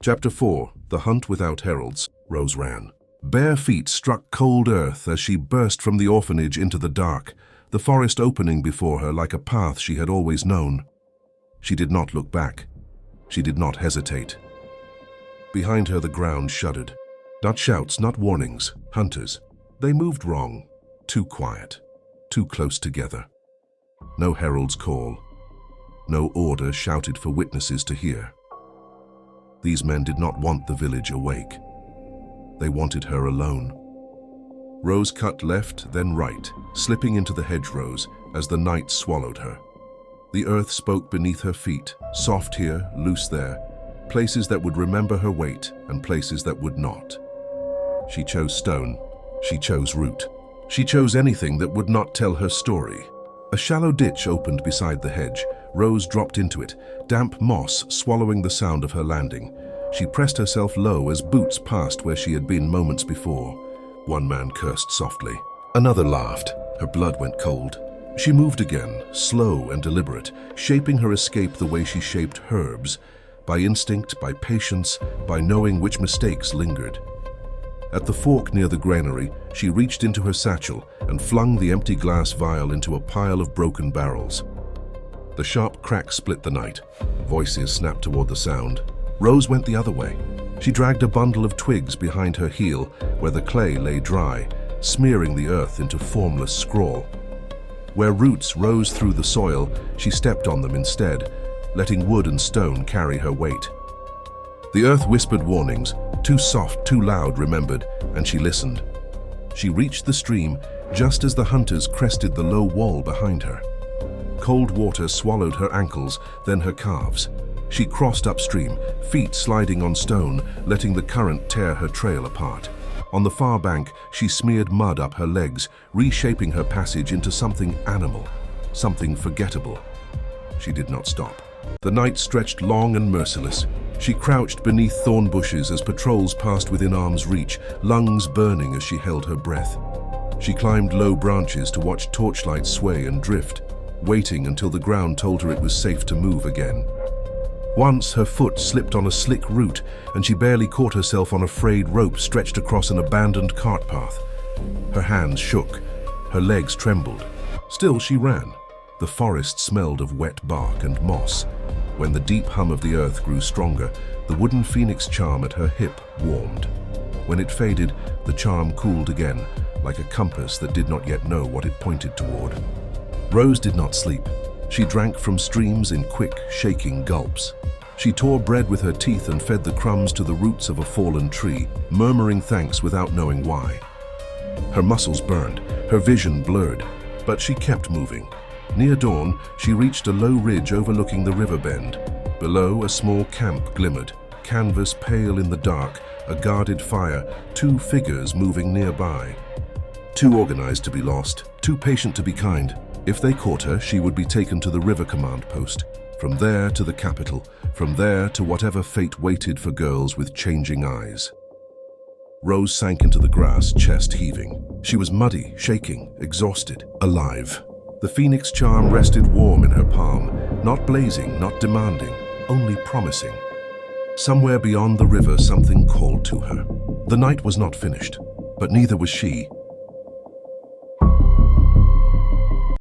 Chapter 4. The Hunt Without Heralds. Rose ran. Bare feet struck cold earth as she burst from the orphanage into the dark, the forest opening before her like a path she had always known. She did not look back. She did not hesitate. Behind her the ground shuddered. Not shouts, not warnings. Hunters. They moved wrong. Too quiet. Too close together. No herald's call. No order shouted for witnesses to hear. These men did not want the village awake. They wanted her alone. Rose cut left, then right, slipping into the hedgerows as the night swallowed her. The earth spoke beneath her feet, soft here, loose there, places that would remember her weight and places that would not. She chose stone. She chose root. She chose anything that would not tell her story. A shallow ditch opened beside the hedge. Rose dropped into it, damp moss swallowing the sound of her landing. She pressed herself low as boots passed where she had been moments before. One man cursed softly. Another laughed. Her blood went cold. She moved again, slow and deliberate, shaping her escape the way she shaped herbs, by instinct, by patience, by knowing which mistakes lingered. At the fork near the granary, she reached into her satchel and flung the empty glass vial into a pile of broken barrels. The sharp crack split the night. Voices snapped toward the sound. Rose went the other way. She dragged a bundle of twigs behind her heel where the clay lay dry, smearing the earth into formless scrawl. Where roots rose through the soil, she stepped on them instead, letting wood and stone carry her weight. The earth whispered warnings, too soft, too loud, remembered, and she listened. She reached the stream just as the hunters crested the low wall behind her. Cold water swallowed her ankles, then her calves. She crossed upstream, feet sliding on stone, letting the current tear her trail apart. On the far bank, she smeared mud up her legs, reshaping her passage into something animal, something forgettable. She did not stop. The night stretched long and merciless. She crouched beneath thorn bushes as patrols passed within arm's reach, lungs burning as she held her breath. She climbed low branches to watch torchlight sway and drift, waiting until the ground told her it was safe to move again. Once her foot slipped on a slick root and she barely caught herself on a frayed rope stretched across an abandoned cart path. Her hands shook, her legs trembled. Still she ran. The forest smelled of wet bark and moss. When the deep hum of the earth grew stronger, the wooden phoenix charm at her hip warmed. When it faded, the charm cooled again, like a compass that did not yet know what it pointed toward. Rose did not sleep. She drank from streams in quick, shaking gulps. She tore bread with her teeth and fed the crumbs to the roots of a fallen tree, murmuring thanks without knowing why. Her muscles burned, her vision blurred, but she kept moving. Near dawn, she reached a low ridge overlooking the river bend. Below, a small camp glimmered, canvas pale in the dark, a guarded fire, two figures moving nearby. Too organized to be lost, too patient to be kind. If they caught her, she would be taken to the river command post. From there to the capital, from there to whatever fate waited for girls with changing eyes. Rose sank into the grass, chest heaving. She was muddy, shaking, exhausted, alive. The phoenix charm rested warm in her palm, not blazing, not demanding, only promising. Somewhere beyond the river, something called to her. The night was not finished, but neither was she.